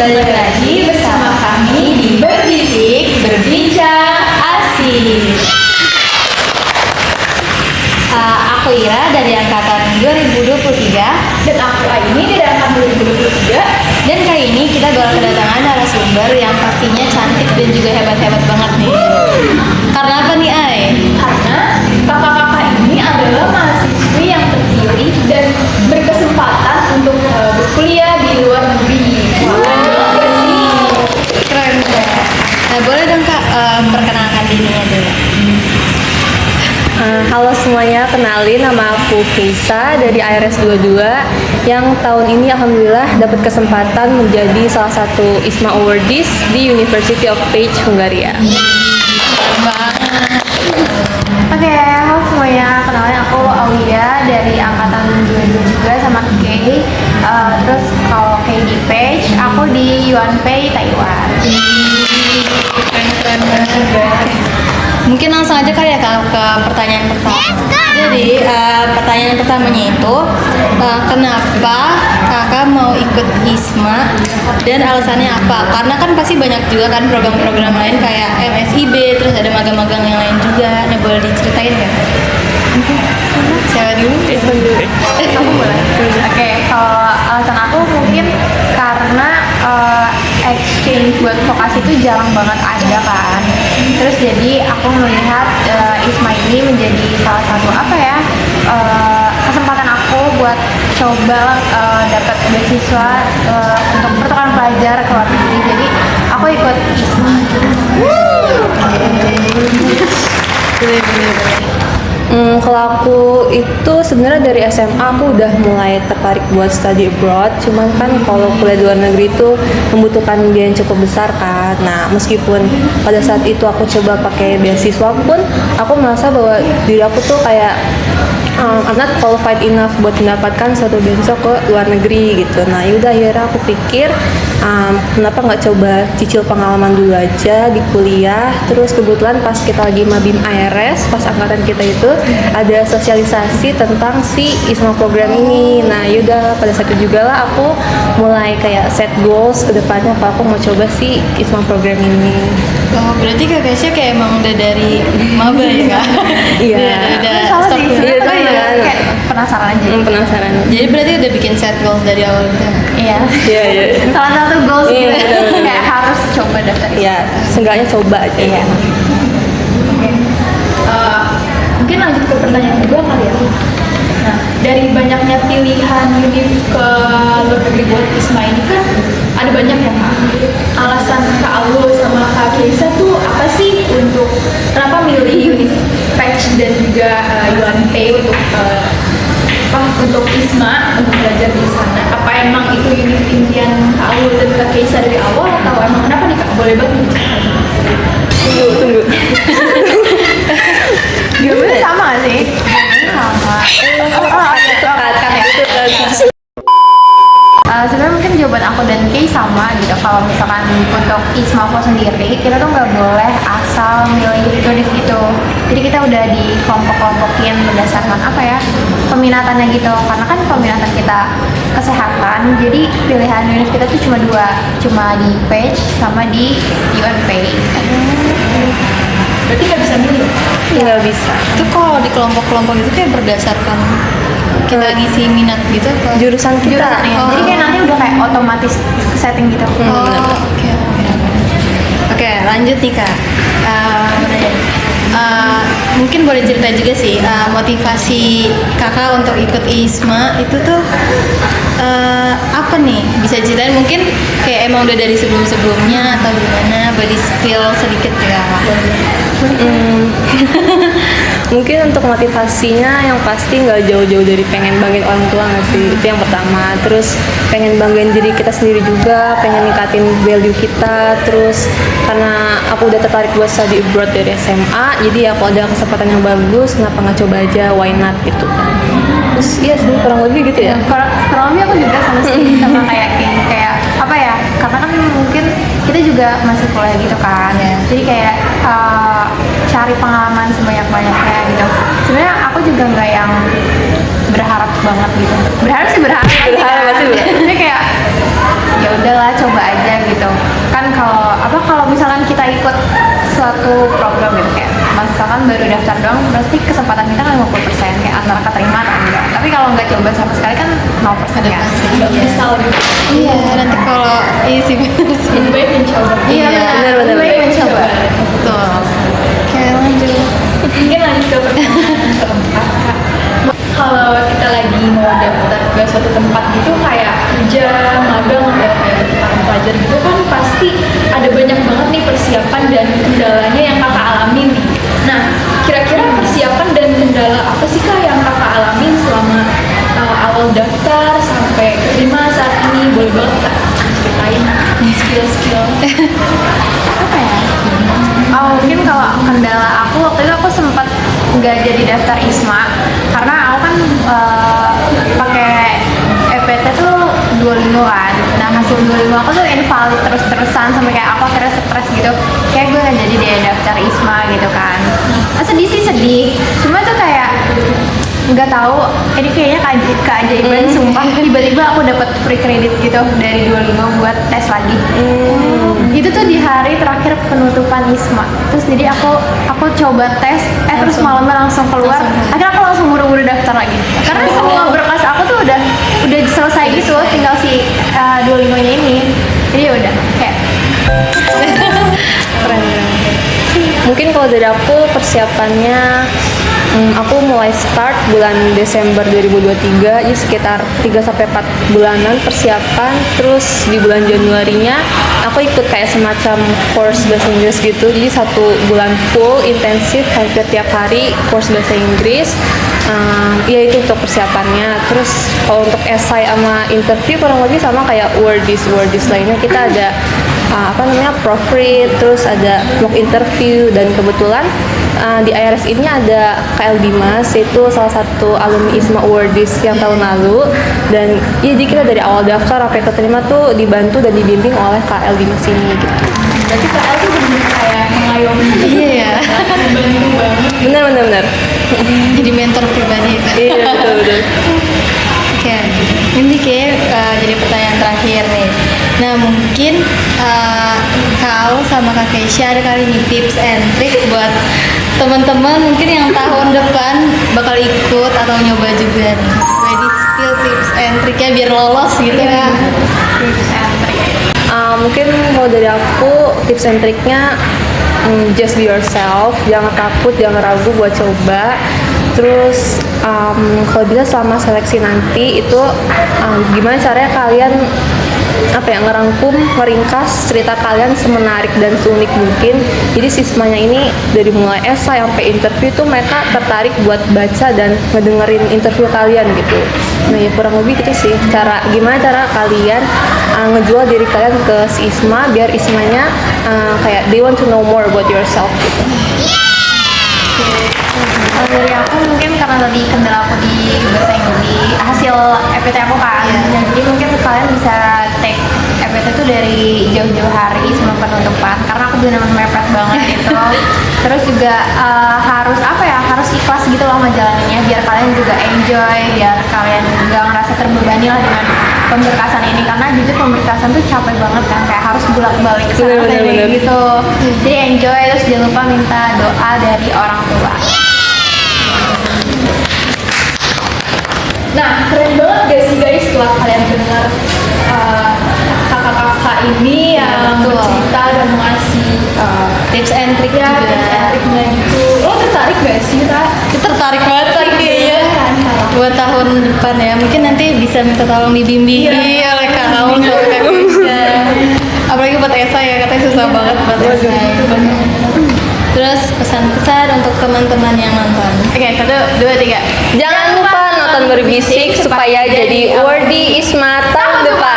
balik lagi bersama kami di Berbisik Berbincang Asik. Aku Ira dari angkatan 2023 dan aku Aini dari angkatan 2023. dan kali ini kita bakal kedatangan narasumber yang pastinya cantik dan juga hebat-hebat banget nih. Karena apa nih, Ai? Karena kakak-kakak ini adalah mahasiswi yang terpilih dan berkesempatan untuk berkuliah di luar negeri. Keren ya. Nah, boleh dong Kak perkenalkan dirinya dulu. Halo semuanya, kenalin nama aku Keisa dari ARS 22 yang tahun ini alhamdulillah dapat kesempatan menjadi salah satu ISMA Awardees di University of Page, Hungaria. Keren banget. Oke, halo semuanya, kenalin aku Aulia dari angkatan 22 juga sama Kay. Terus kalau Kay di Page, aku di Yuanpei, Taiwan. Keren banget. Mungkin langsung aja kali ya Kak ke pertanyaan pertama. Jadi pertanyaan pertamanya itu kenapa Kakak mau ikut ISMA dan alasannya apa? Karena kan pasti banyak juga kan program-program lain kayak MSIB, terus ada magang-magang yang lain juga. Nah, boleh diceritain nggak? Siapa dulu? Aku boleh. Oke, kalau alasan aku mungkin karena exchange buat vokasi itu jarang banget ada kan. Terus jadi aku melihat ISMA ini menjadi salah satu kesempatan aku buat coba dapat beasiswa untuk pertukaran pelajar ke luar negeri. Jadi aku ikut ISMA. Kalau aku itu sebenarnya dari SMA aku udah mulai tertarik buat study abroad. Cuman kan kalau kuliah di luar negeri itu membutuhkan biaya yang cukup besar kan. Nah, meskipun pada saat itu aku coba pakai beasiswa pun, aku merasa bahwa diri aku tuh kayak I'm not qualified enough buat mendapatkan suatu beasiswa ke luar negeri gitu. Nah, yaudah akhirnya aku pikir kenapa nggak coba cicil pengalaman dulu aja di kuliah. Terus kebetulan pas kita lagi mabim ARS, pas angkatan kita itu ada sosialisasi tentang si ISMA program ini. Nah, yaudah pada saat itu juga lah aku mulai kayak set goals ke depannya apa aku mau coba si ISMA program ini. Oh, berarti Kak Kesha kayak emang udah dari maba ya Kak? Iya. Udah Sama stop. sih, Iya, sebenarnya iya. kayak penasaran aja. Penasaran. Jadi berarti udah bikin set goals dari awal gitu? Iya. Iya, iya. Salah satu goals Iya, gitu. benar-benar. Kayak harus coba daftar. Ya, seenggaknya coba aja. Iya. Oke. Mungkin lanjut ke pertanyaan kedua kali ya. Nah, dari banyaknya pilihan univ ke luar negeri buat ISMA ini kan ada banyak ya Kak. Alasan Kak Alul sama Kak Keisa tuh apa sih untuk kenapa milih univ Page dan juga Yuanpei untuk ISMA untuk belajar di sana? Apa emang itu univ impian Kak Alul dan Kak Keisa dari awal atau emang kenapa nih Kak? Boleh banget diceritain. Tunggu. Jawabannya sama gak sih? Sama. Sebenarnya mungkin jawaban aku dan Kay sama gitu. Kalau misalkan untuk ISMA aku sendiri, kita tuh nggak boleh asal milih univ gitu. Jadi kita udah dikelompok-kelompokin berdasarkan peminatannya gitu. Karena kan peminatan kita kesehatan, jadi pilihan univ kita tuh cuma dua, cuma di Page sama di UNPay. Berarti nggak bisa milih? Nggak bisa. Itu kalau di kelompok-kelompok itu kayak berdasarkan kita ngisi minat gitu apa? Jurusan kita. Jurusannya. Oh. Jadi kayak nanti udah kayak otomatis setting gitu. Oh, oke. Oke, lanjut nih Kak. Mungkin boleh cerita juga sih motivasi Kakak untuk ikut ISMA itu tuh apa nih? Bisa ceritain mungkin kayak emang udah dari sebelum-sebelumnya atau gimana? Boleh spill sedikit ya Kak? Mungkin untuk motivasinya yang pasti nggak jauh-jauh dari pengen banggain orang tua nggak sih, itu yang pertama. Terus pengen banggain diri kita sendiri juga, pengen ningkatin value kita. Terus karena aku udah tertarik buat study abroad dari SMA, jadi ya kalau ada kesempatan yang bagus kenapa nggak coba aja, why not gitu kan. Terus iya sih kurang lebih gitu ya. Kurang lebih aku juga sama sih sama kayak apa ya? Karena kan mungkin kita juga masih kuliah gitu kan. Jadi kayak cari pengalaman sebanyak-banyaknya gitu. Sebenarnya aku juga nggak yang berharap banget gitu. Berharap sih berharap. Berharap sih, Jadi kayak ya udahlah coba aja suatu program gitu kayak misalkan baru daftar doang pasti kesempatan kita kan 50% kayak antara keterima atau enggak. Tapi kalau nggak coba sama sekali kan 0% ya. Nggak bisa iya nanti kalau iya sih bener sih Lebih baik mencoba. Iya benar, benar. lebih baik mencoba. betul oke lanjut Mungkin lanjut ke pertanyaan keempat, Kak. Kalau kita lagi mau daftar ke suatu tempat gitu kayak kerja, magang atau kayak bertukang pelajar gitu kan pasti ada banyak banget nih persiapan dan kendalanya yang kakak alamin nih. Nah, kira-kira persiapan dan kendala apa sih kak yang kakak alamin selama awal daftar sampai keterima saat ini? Boleh banget kak ceritain skill-skill. Apa ya? Oh mungkin kalau kendala aku waktu itu aku sempat nggak jadi daftar ISMA karena aku kan pakai EPT tuh Duolingo kan. Nah hasil Duolingo aku tuh invalid terus-terusan sampai kayak aku akhirnya stres gitu. Kayak gue nggak jadi deh daftar ISMA gitu kan. Nah, sedih sih sedih. Cuma tuh kayak nggak tahu ini kayaknya keajaiban sumpah tiba-tiba aku dapat free credit gitu dari Duolingo buat tes lagi. Itu tuh di hari terakhir penutupan ISMA. Terus jadi aku coba tes terus malamnya langsung keluar. Akhirnya aku langsung buru-buru daftar lagi. Karena semua berkas aku tuh udah selesai gitu, tinggal si Duolingo-nya ini. Jadi ya udah kayak Keren. Mungkin kalau dari aku persiapannya aku mulai start bulan Desember 2023, jadi sekitar 3-4 bulanan persiapan. Terus di bulan Januarinya aku ikut kayak semacam course bahasa Inggris gitu, jadi 1 bulan full intensif hampir tiap hari course bahasa Inggris. Ya itu untuk persiapannya. Terus kalau untuk essay sama interview kurang lebih sama kayak wordis lainnya, kita ada proofread, terus ada mock interview, dan kebetulan di IRS ini ada KL Dimas, yaitu salah satu alumni ISMA Wordis yang tahun lalu. Dan ya jadi kita dari awal daftar sampai keterima tuh dibantu dan dibimbing oleh KL Dimas ini gitu. Berarti kak El tuh bener kayak mengayomi. iya ya Bantu banget. Benar. jadi mentor pribadi Iya betul. Oke, ini kayak jadi pertanyaan terakhir nih. Nah mungkin kau sama Kak Keisha ada kali nih tips and trick buat teman-teman mungkin yang tahun depan bakal ikut atau nyoba juga nih. Jadi spill tips and tricknya biar lolos gitu kan. tips and trick. Mungkin kalau dari aku tips and triknya just be yourself, jangan takut, jangan ragu buat coba. Terus kalau bisa selama seleksi nanti itu gimana caranya kalian ngerangkum, ngeringkas cerita kalian semenarik dan seunik mungkin. Jadi sismanya ini dari mulai esai sampai interview tuh mereka tertarik buat baca dan ngedengerin interview kalian gitu. Nah ya kurang lebih gitu sih gimana cara kalian ngejual diri kalian ke si ISMA biar ISMA-nya kayak they want to know more about yourself gitu. Kalau dari aku mungkin karena tadi kendala aku di bahasa Inggris hasil EPT aku kan. Nah, jadi mungkin kalian bisa take EPT itu dari jauh-jauh hari sebelum penutupan karena aku benar-benar mepet banget gitu. Terus juga harus ikhlas gitu loh ngejalaninnya biar kalian juga enjoy, biar kalian juga ngerasa terbebani lah dengan pemberkasan ini karena jujur pemberkasan tuh capek banget kan kayak harus bolak-balik sana Bener. gitu. Jadi enjoy, terus jangan lupa minta doa dari orang tua. Nah, keren banget gak sih guys setelah kalian dengar kakak-kakak ini yang betul. bercerita dan mengasih Tips and trick ya juga. tips and triknya gitu. Lo tertarik gak sih kak? Kita tertarik banget sih kayaknya buat tahun depan ya. Mungkin nanti bisa minta tolong dibimbing oleh Kak Aul sama Kak Keisha. Apalagi buat esai ya, katanya susah banget buat esai. Terus pesan-pesan untuk teman-teman yang nonton. Oke, 1, 2, 3. Jangan lupa nonton Berbisik supaya jadi worthy ISMA tahun depan.